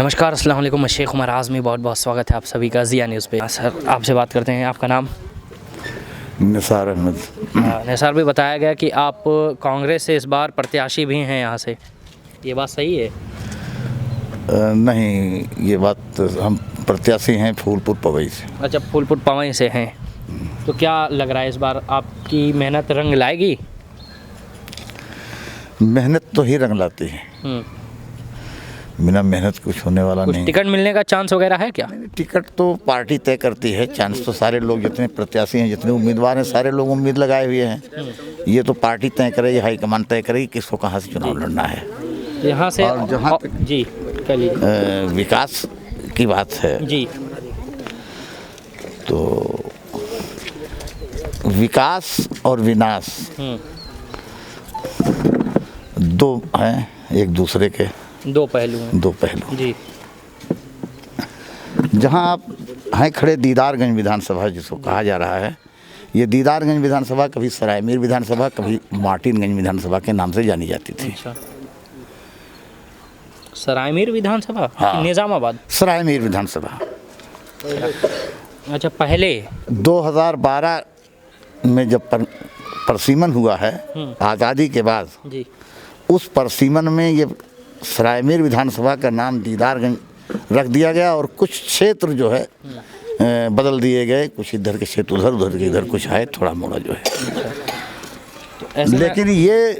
नमस्कार, अस्सलाम वालेकुम। मैं शेख उमर आज़मी, बहुत बहुत स्वागत है आप सभी का ज़िया न्यूज़ पे। सर, आपसे बात करते हैं। आपका नाम? निसार अहमद। निसार भी बताया गया कि आप कांग्रेस से इस बार प्रत्याशी भी हैं यहाँ से, ये बात सही है? नहीं, ये बात हम प्रत्याशी हैं फूलपुर पवई से। अच्छा, फूलपुर पवई से हैं। तो क्या लग रहा है इस बार आपकी मेहनत रंग लाएगी? मेहनत तो ही रंग लाती है, बिना मेहनत कुछ होने वाला नहीं। टिकट मिलने का चांस वगैरह है क्या? टिकट तो पार्टी तय करती है। चांस तो सारे लोग, जितने प्रत्याशी हैं, जितने उम्मीदवार हैं, सारे लोग उम्मीद लगाए हुए हैं। ये तो पार्टी तय करेगी, हाईकमान तय करेगी किसको कहाँ से चुनाव लड़ना है। यहाँ से और जहाँ तक जी कह लीजिए विकास की बात है जी, तो विकास और विनाश दो हैं, एक दूसरे के दो पहलू हैं। दो पहलू। जी जहां आप हैं खड़े, दीदारगंज विधानसभा जिसको कहा जा रहा है, ये दीदारगंज विधानसभा कभी सरायमीर विधानसभा, कभी मार्टिनगंज विधानसभा के नाम से जानी जाती थी। अच्छा, सरायमीर विधानसभा? हाँ। निज़ामाबाद? सरायमीर विधानसभा। अच्छा, पहले 2012 में जब परसीमन हुआ है आज़ादी के बाद, जी उस परसीमन में ये सरायमीर विधानसभा का नाम दीदारगंज रख दिया गया और कुछ क्षेत्र जो है बदल दिए गए। कुछ इधर के क्षेत्र उधर, उधर के इधर, कुछ है थोड़ा मोड़ा जो है। लेकिन ये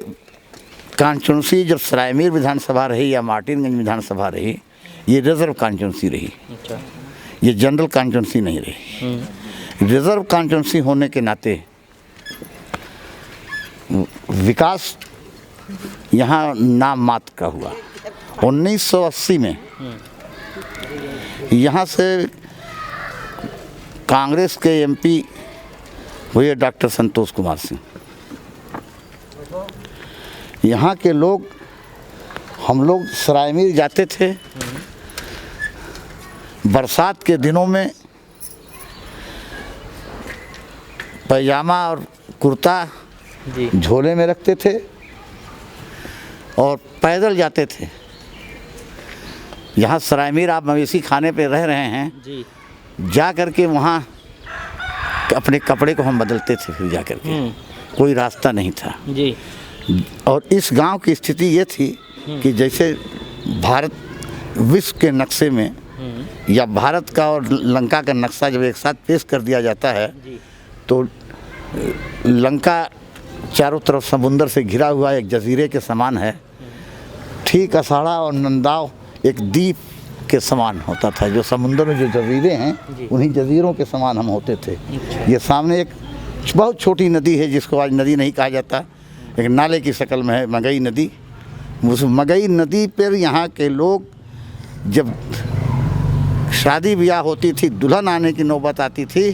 कॉन्स्टिट्यूंसी जब सरायमीर विधानसभा रही या मार्टिनगंज विधानसभा रही, ये रिजर्व कॉन्स्टिट्यूंसी रही। अच्छा, ये जनरल कॉन्स्टिट्यूंसी नहीं रही। रिजर्व कॉन्स्टिट्यूंसी होने के नाते विकास यहाँ नाम मात्र का हुआ। 1980 में यहाँ से कांग्रेस के एमपी हुए डॉक्टर संतोष कुमार सिंह। यहाँ के लोग, हम लोग सरायमीर जाते थे बरसात के दिनों में, पैजामा और कुर्ता झोले में रखते थे और पैदल जाते थे। यहाँ सरायमीर आप मवेशी खाने पे रह रहे हैं जी, जा कर के वहाँ अपने कपड़े को हम बदलते थे, फिर जा कर के कोई रास्ता नहीं था जी। और इस गांव की स्थिति ये थी कि जैसे भारत विश्व के नक्शे में या भारत का और लंका का नक्शा जब एक साथ पेश कर दिया जाता है, तो लंका चारों तरफ समुंदर से घिरा हुआ एक जजीरे के समान है। ठीक अषाढ़ा और नंदाव एक द्वीप के समान होता था। जो समुंदर में जो जजीरे हैं, उन्हीं जजीरों के समान हम होते थे। ये सामने एक बहुत छोटी नदी है जिसको आज नदी नहीं कहा जाता, एक नाले की शक्ल में है, मगई नदी। उस मगई नदी पर यहाँ के लोग जब शादी ब्याह होती थी, दुल्हन आने की नौबत आती थी,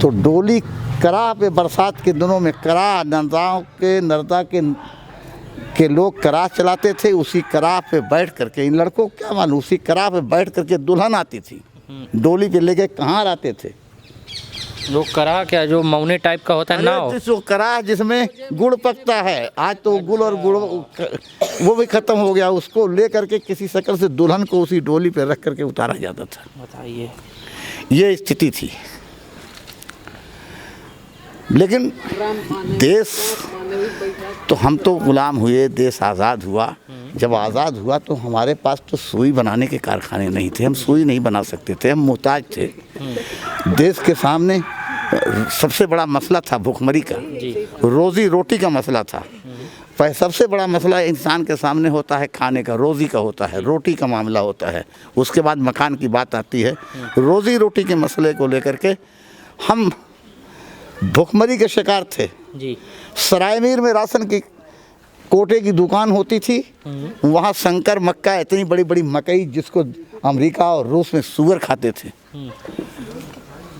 तो डोली करा पे बरसात के दिनों में करा नर्दा के लोग करा चलाते थे। उसी करा पे बैठ करके, इन लड़कों को क्या मालूम, उसी करा पे बैठ करके दुल्हन आती थी, डोली पे लेके कहाँ आते थे लोग। करा क्या, जो मौनी टाइप का होता है नाव? जो करा जिसमें गुड़ पकता है, आज तो गुड़ और गुड़ वो भी खत्म हो गया। उसको ले करके किसी शक्ल से दुल्हन को उसी डोली पे रख करके उतारा जाता था। बताइए, ये स्थिति थी। लेकिन देश तो, हम तो गुलाम हुए, देश आज़ाद हुआ। जब आज़ाद हुआ तो हमारे पास तो सुई बनाने के कारखाने नहीं थे, हम सुई नहीं बना सकते थे, हम मोहताज थे। देश के सामने सबसे बड़ा मसला था भुखमरी का, रोज़ी रोटी का मसला था। सबसे बड़ा मसला इंसान के सामने होता है खाने का, रोज़ी का होता है, रोटी का मामला होता है। उसके बाद मकान की बात आती है। रोज़ी रोटी के मसले को लेकर के हम भुखमरी के शिकार थे जी। सरायमीर में राशन की कोटे की दुकान होती थी। वहाँ शंकर मक्का, इतनी बड़ी बड़ी मकई जिसको अमेरिका और रूस में सुअर खाते थे,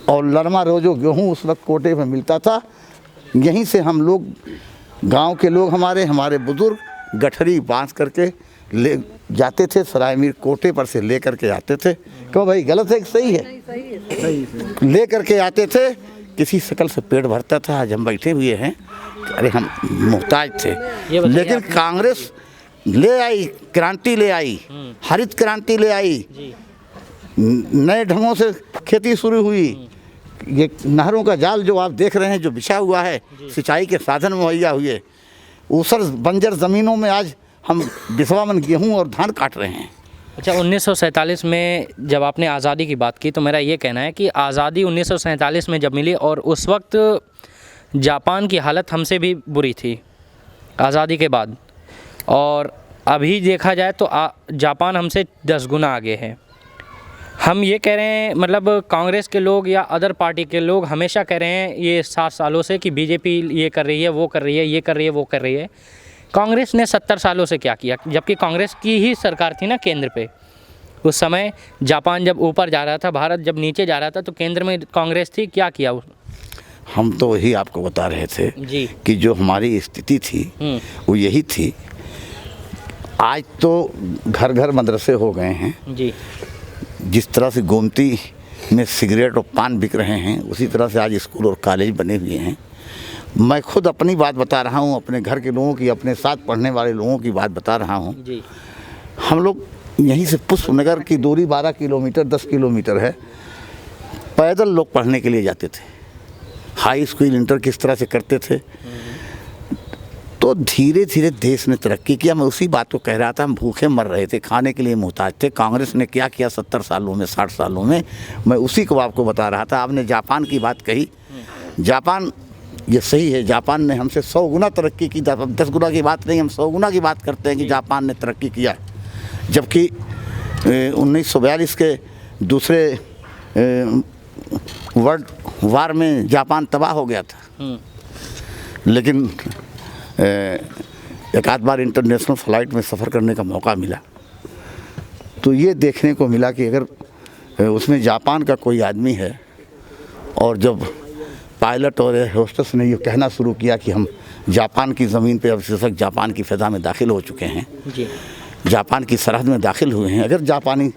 और लरमा रोजो गेहूँ उस वक्त कोटे में मिलता था। यहीं से हम लोग, गांव के लोग, हमारे बुजुर्ग गठरी बांध करके ले जाते थे, सरायमीर कोटे पर से ले करके आते थे। क्यों भाई, गलत है कि सही है? सही। ले करके आते थे, किसी शक्ल से पेट भरता था। आज हम बैठे हुए हैं, अरे हम मुहताज थे। लेकिन ले आई, क्रांति ले आई, हरित क्रांति ले आई, नए ढंगों से खेती शुरू हुई। ये नहरों का जाल जो आप देख रहे हैं जो बिछा हुआ है, सिंचाई के साधन मुहैया हुए, ऊसर बंजर ज़मीनों में आज हम बिस्वा मन गेहूँ और धान काट रहे हैं। अच्छा, 1947 में जब आपने आज़ादी की बात की तो मेरा ये कहना है कि आज़ादी 1947 में जब मिली और उस वक्त जापान की हालत हमसे भी बुरी थी आज़ादी के बाद, और अभी देखा जाए तो जापान हमसे 10 गुना आगे है। हम ये कह रहे हैं, मतलब कांग्रेस के लोग या अदर पार्टी के लोग हमेशा कह रहे हैं ये 7 सालों से कि बीजेपी ये कर रही है, वो कर रही है, ये कर रही है, वो कर रही है। कांग्रेस ने 70 सालों से क्या किया, जबकि कांग्रेस की ही सरकार थी ना केंद्र पे। उस समय जापान जब ऊपर जा रहा था, भारत जब नीचे जा रहा था, तो केंद्र में कांग्रेस थी, क्या किया? हम तो वही आपको बता रहे थे जी कि जो हमारी स्थिति थी वो यही थी। आज तो घर घर मदरसे हो गए हैं जी। जिस तरह से गोमती में सिगरेट और पान बिक रहे हैं, उसी तरह से आज स्कूल और कॉलेज बने हुए हैं। मैं खुद अपनी बात बता रहा हूँ, अपने घर के लोगों की, अपने साथ पढ़ने वाले लोगों की बात बता रहा हूँ जी। हम लोग यहीं से पुष्पनगर की दूरी 12 किलोमीटर 10 किलोमीटर है, पैदल लोग पढ़ने के लिए जाते थे। हाई स्कूल इंटर किस तरह से करते थे। तो धीरे धीरे देश ने तरक्की किया। मैं उसी बात को कह रहा था, हम भूखे मर रहे थे, खाने के लिए मोहताज थे। कांग्रेस ने क्या किया 70 सालों में, 60 सालों में, मैं उसी को आपको बता रहा था। आपने जापान की बात कही, जापान ये सही है, जापान ने हमसे 100 गुना तरक्की की। 10 गुना की बात नहीं, हम 100 गुना की बात करते हैं कि जापान ने तरक्की किया। जबकि 1942 के दूसरे वर्ल्ड वार में जापान तबाह हो गया था। लेकिन एक आध बार इंटरनेशनल फ़्लाइट में सफ़र करने का मौका मिला तो ये देखने को मिला कि अगर उसमें जापान का कोई आदमी है, और जब पायलट और होस्टेस ने ये कहना शुरू किया कि हम जापान की ज़मीन पे, अब तक जापान की फ़िज़ा में दाखिल हो चुके हैं जी, जापान की सरहद में दाखिल हुए हैं, अगर जापानी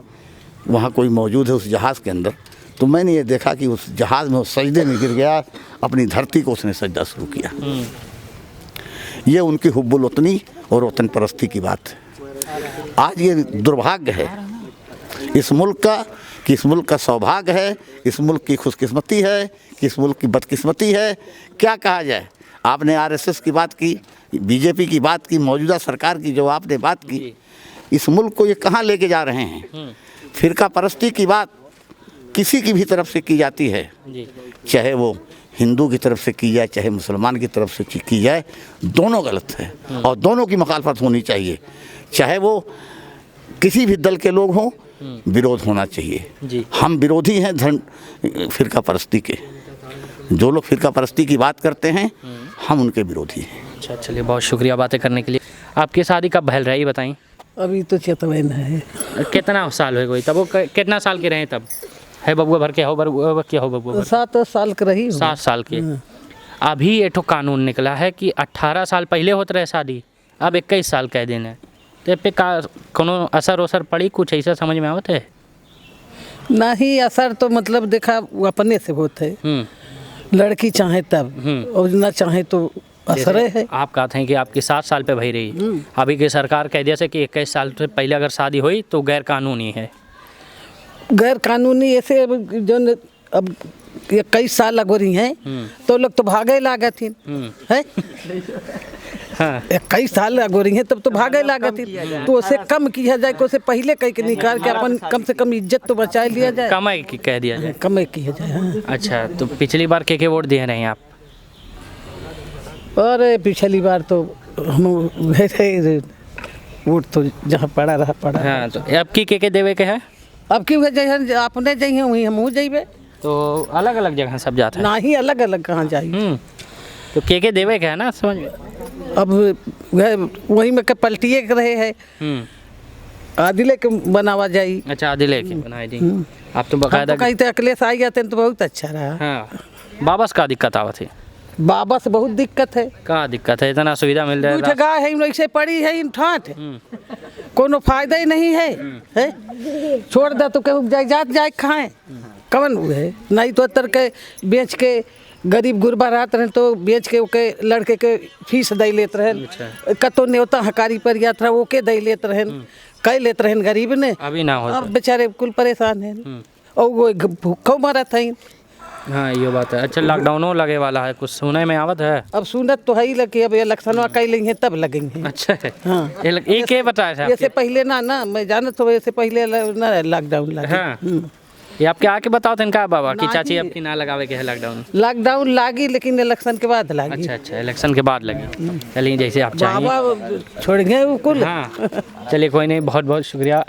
वहाँ कोई मौजूद है उस जहाज़ के अंदर, तो मैंने ये देखा कि उस जहाज़ में वो सजदे में गिर गया, अपनी धरती को उसने सजदा शुरू किया। ये उनकी हुब्बुल वतनी और वतन परस्ती की बात है। आज ये दुर्भाग्य है इस मुल्क का, कि इस मुल्क का सौभाग्य है, इस मुल्क की खुशकिस्मती है, कि इस मुल्क की बदकिस्मती है, क्या कहा जाए। आपने आरएसएस की बात की, बीजेपी की बात की, मौजूदा सरकार की जो आपने बात की, इस मुल्क को ये कहाँ लेके जा रहे हैं। फ़िरका परस्ती की बात किसी की भी तरफ से की जाती है, चाहे वो हिंदू की तरफ से की जाए, चाहे मुसलमान की तरफ से की जाए, दोनों गलत है और दोनों की मुखालफत होनी चाहिए। चाहे वो किसी भी दल के लोग हों, विरोध होना चाहिए। हम विरोधी हैं धर्म फ़िरका परस्ती के। जो लोग फ़िरका परस्ती की बात करते हैं, हम उनके विरोधी हैं। अच्छा, चलिए, बहुत शुक्रिया बातें करने के लिए। आपकी शादी कब भल रही बताई? अभी तो चेतवन है। कितना साल हो गई तब? वो कितना साल के रहे तब? है बबुआ भर के हो, बबुआ क्या हो बबुआ? 7 साल के रही। 7 साल के। अभी एक कानून निकला है कि 18 साल पहले होते रहे शादी, अब 21 साल कह देना। तो पे का कोनो असर वसर पड़ी, कुछ ऐसा समझ में आवत है? नहीं, असर तो मतलब देखा वो अपने से होते, लड़की चाहे तब और ना चाहे तो असर है। आप कहते हैं कि आपकी 7 साल पे भई रही, अभी की सरकार कह दिया से कि 21 साल से पहले अगर शादी हुई तो गैर कानूनी है। गैर कानूनी ऐसे जो अब 21 साल अगोरी हैं तो लोग तो भागे लागे थी है। 21 साल अगोरी हैं तब तो भागे लागे थी, तो उसे कम किया जाए, को उसे पहले कह के निकाल के अपन कम से कम इज्जत तो बचा लिया जाए, कमाई की कह दिया जाए, कमाई किया जाए। हाँ। अच्छा, तो पिछली बार के वोट दिए रहे हैं आप? अरे पिछली बार तो हम वोट तो जहाँ पड़ा रहा पड़ा। हाँ, तो अब की के देवे के है? अब की जैसे अपने जाइए वहीं हम जाइए, तो अलग अलग जगह सब जाते हैं ना ही अलग अलग कहाँ जाइए। तो के देवे के है ना, समझ में? अब वही में पलटिए के रहे हैं, आदिले के बनावा जाई। अच्छा, आदिले के बनाए दी। आप तो बकायदा कहीं तो अखिलेश आई जाते हैं तो बहुत अच्छा रहा। हाँ, बाबस का दिक्कत आवत है? बाबा से बहुत दिक्कत है। का दिक्कत है? इतना सुविधा मिल रहा है, गाय है वैसे पड़ी है इन ठाठ, कोनो फायदा ही नहीं है, है? छोड़ दे तो कहूँ जाए जात जाए खाएं, कवन है नहीं तो तर के बेच के गरीब गुरबा रहत रहे तो बेच के ओके लड़के के फीस दे लेत रहे कतो न्योता हकारी पर यात्रा ओके दे लेत रहे कई लेत रहे गरीब ने अभी ना हो अब बेचारे कुल परेशान हैं और वो भूखों मरत हैं। हाँ ये बात है। अच्छा लॉकडाउनों लगे वाला है, कुछ सुने में आवत है? अब सुनत तो है ही लगे, अब इलेक्शन कई लेंगे तब लगेंगे। अच्छा है। हाँ एक ही बताया था ऐसे पहले ना मैं जानत हो ऐसे पहले ना लॉकडाउन लगे। हाँ ये आपके आके बताओ तो इनका बाबा कि चाची आपकी ना लगावे के है लॉकडाउन? लॉकडाउन लागी लेकिन इलेक्शन के बाद लागी। अच्छा अच्छा इलेक्शन के बाद लगी। चलिए जैसे आप चाहिए। बाबा छोड़ गए वो कुल। हाँ चलिए कोई नहीं, बहुत बहुत शुक्रिया।